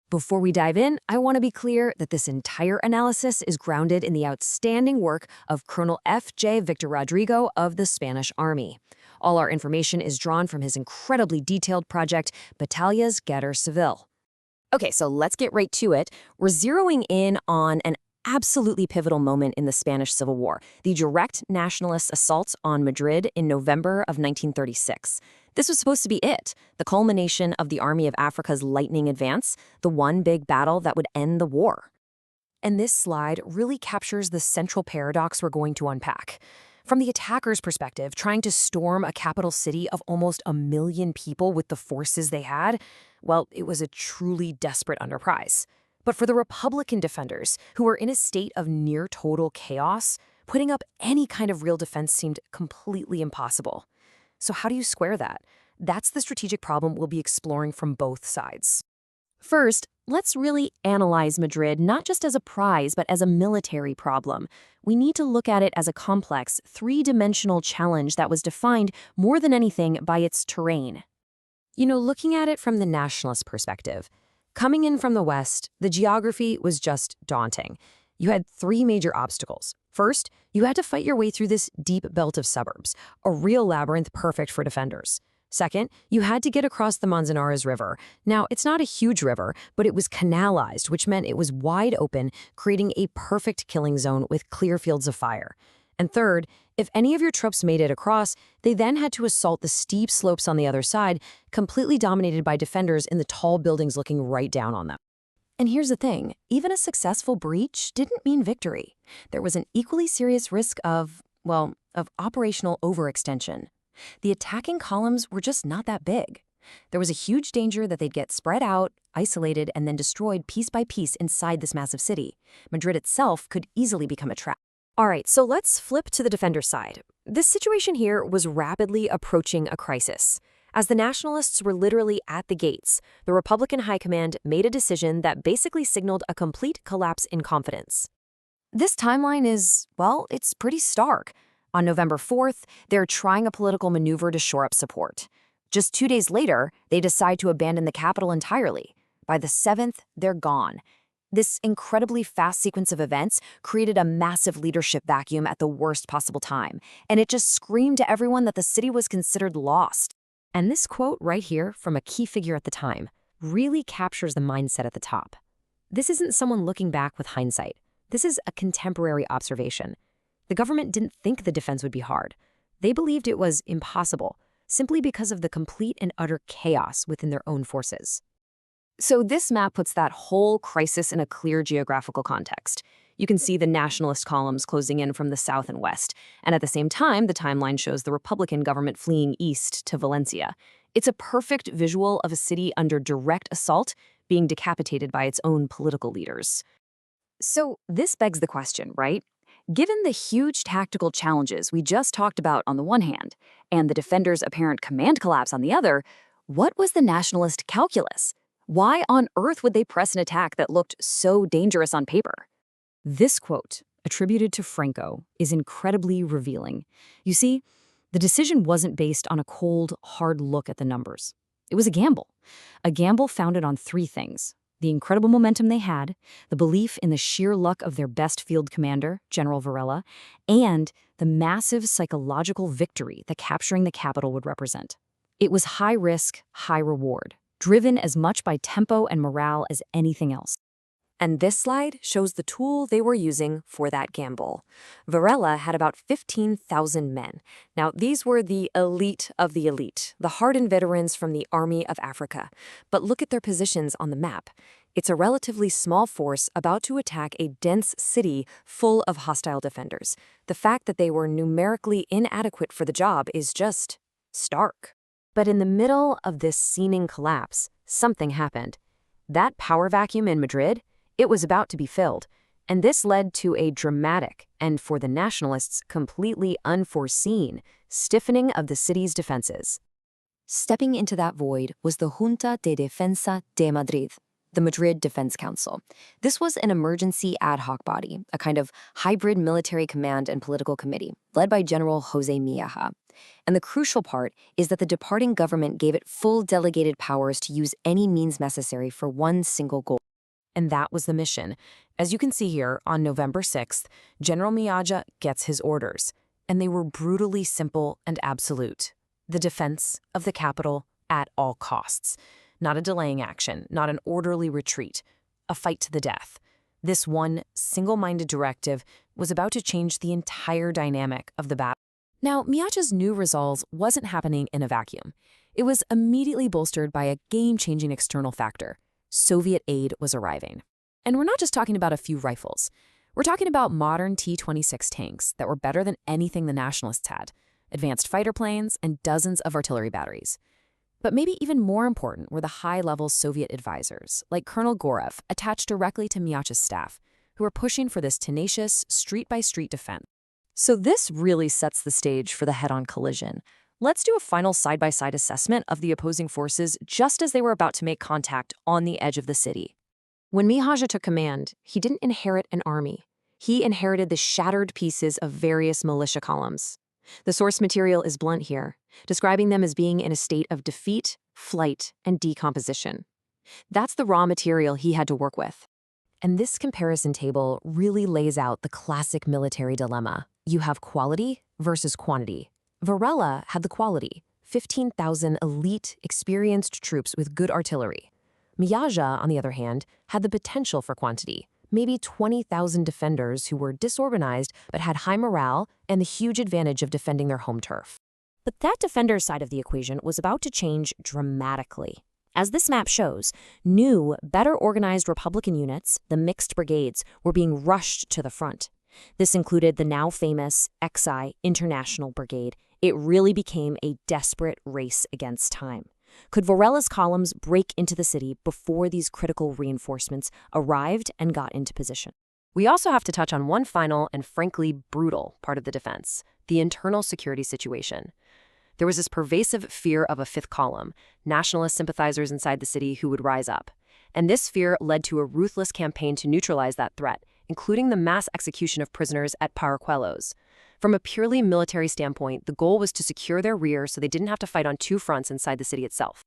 Before we dive in, I want to be clear that this entire analysis is grounded in the outstanding work of Colonel F.J. Victor Rodrigo of the Spanish Army. All our information is drawn from his incredibly detailed project, Batallas Guerra Civil. Okay, so let's get right to it. We're zeroing in on an absolutely pivotal moment in the Spanish Civil War, the direct nationalist assault on Madrid in November of 1936. This was supposed to be it, the culmination of the Army of Africa's lightning advance, the one big battle that would end the war. And this slide really captures the central paradox we're going to unpack. From the attacker's perspective, trying to storm a capital city of almost 1 million people with the forces they had, well, it was a truly desperate enterprise. But for the Republican defenders, who were in a state of near-total chaos, putting up any kind of real defense seemed completely impossible. So how do you square that? That's the strategic problem we'll be exploring from both sides. First, let's really analyze Madrid not just as a prize, but as a military problem. We need to look at it as a complex, three-dimensional challenge that was defined more than anything by its terrain. Looking at it from the nationalist perspective, coming in from the west, the geography was just daunting. You had three major obstacles. First, you had to fight your way through this deep belt of suburbs, a real labyrinth perfect for defenders. Second, you had to get across the Manzanares River. Now, it's not a huge river, but it was canalized, which meant it was wide open, creating a perfect killing zone with clear fields of fire. And third, if any of your troops made it across, they then had to assault the steep slopes on the other side, completely dominated by defenders in the tall buildings looking right down on them. And here's the thing, even a successful breach didn't mean victory. There was an equally serious risk of operational overextension. The attacking columns were just not that big. There was a huge danger that they'd get spread out, isolated, and then destroyed piece by piece inside this massive city. Madrid itself could easily become a trap. All right, so let's flip to the defender's side. This situation here was rapidly approaching a crisis. As the nationalists were literally at the gates, the Republican high command made a decision that basically signaled a complete collapse in confidence. This timeline is, it's pretty stark. On November 4th, they're trying a political maneuver to shore up support. Just 2 days later, they decide to abandon the capital entirely. By the 7th, they're gone. This incredibly fast sequence of events created a massive leadership vacuum at the worst possible time, and it just screamed to everyone that the city was considered lost. And this quote right here from a key figure at the time really captures the mindset at the top. This isn't someone looking back with hindsight. This is a contemporary observation. The government didn't think the defense would be hard. They believed it was impossible, simply because of the complete and utter chaos within their own forces. So this map puts that whole crisis in a clear geographical context. You can see the nationalist columns closing in from the south and west, and at the same time, the timeline shows the Republican government fleeing east to Valencia. It's a perfect visual of a city under direct assault, being decapitated by its own political leaders. So this begs the question, right? Given the huge tactical challenges we just talked about on the one hand, and the defenders' apparent command collapse on the other, what was the nationalist calculus? Why on earth would they press an attack that looked so dangerous on paper? This quote, attributed to Franco, is incredibly revealing. You see, the decision wasn't based on a cold, hard look at the numbers. It was a gamble founded on three things: the incredible momentum they had, the belief in the sheer luck of their best field commander, General Varela, and the massive psychological victory that capturing the capital would represent. It was high risk, high reward, driven as much by tempo and morale as anything else. And this slide shows the tool they were using for that gamble. Varela had about 15,000 men. Now, these were the elite of the elite, the hardened veterans from the Army of Africa. But look at their positions on the map. It's a relatively small force about to attack a dense city full of hostile defenders. The fact that they were numerically inadequate for the job is just stark. But in the middle of this seeming collapse, something happened. That power vacuum in Madrid, it was about to be filled, and this led to a dramatic, and for the nationalists, completely unforeseen, stiffening of the city's defenses. Stepping into that void was the Junta de Defensa de Madrid. the Madrid Defense Council. This was an emergency ad hoc body, a kind of hybrid military command and political committee, led by General Jose Miaja. And the crucial part is that the departing government gave it full delegated powers to use any means necessary for one single goal. And that was the mission. As you can see here, on November 6th, General Miaja gets his orders, and they were brutally simple and absolute. The defense of the capital at all costs. Not a delaying action, not an orderly retreat, a fight to the death. This one single-minded directive was about to change the entire dynamic of the battle. Now, Miaja's new resolve wasn't happening in a vacuum. It was immediately bolstered by a game-changing external factor. Soviet aid was arriving. And we're not just talking about a few rifles. We're talking about modern T-26 tanks that were better than anything the nationalists had, advanced fighter planes, and dozens of artillery batteries. But maybe even more important were the high-level Soviet advisors, like Colonel Gorev, attached directly to Miaja's staff, who were pushing for this tenacious, street-by-street defense. So this really sets the stage for the head-on collision. Let's do a final side-by-side assessment of the opposing forces just as they were about to make contact on the edge of the city. When Miaja took command, he didn't inherit an army. He inherited the shattered pieces of various militia columns. The source material is blunt here, describing them as being in a state of defeat, flight, and decomposition. That's the raw material he had to work with. And this comparison table really lays out the classic military dilemma. You have quality versus quantity. Varela had the quality, 15,000 elite, experienced troops with good artillery. Miaja, on the other hand, had the potential for quantity, maybe 20,000 defenders who were disorganized but had high morale and the huge advantage of defending their home turf. But that defender side of the equation was about to change dramatically. As this map shows, new, better organized Republican units, the mixed brigades, were being rushed to the front. This included the now famous XI International Brigade. It really became a desperate race against time. Could Varela's columns break into the city before these critical reinforcements arrived and got into position? We also have to touch on one final and frankly brutal part of the defense, the internal security situation. There was this pervasive fear of a fifth column, nationalist sympathizers inside the city who would rise up. And this fear led to a ruthless campaign to neutralize that threat, including the mass execution of prisoners at Paracuelos. From a purely military standpoint, the goal was to secure their rear so they didn't have to fight on two fronts inside the city itself.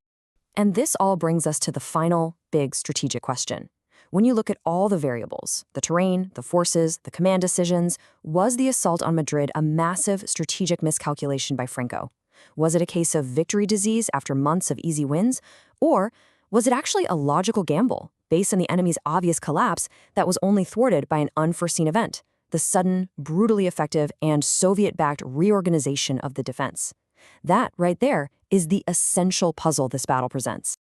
And this all brings us to the final, big strategic question. When you look at all the variables, the terrain, the forces, the command decisions, was the assault on Madrid a massive strategic miscalculation by Franco? Was it a case of victory disease after months of easy wins? Or was it actually a logical gamble based on the enemy's obvious collapse that was only thwarted by an unforeseen event, the sudden, brutally effective, and Soviet-backed reorganization of the defense? That, right there, is the essential puzzle this battle presents.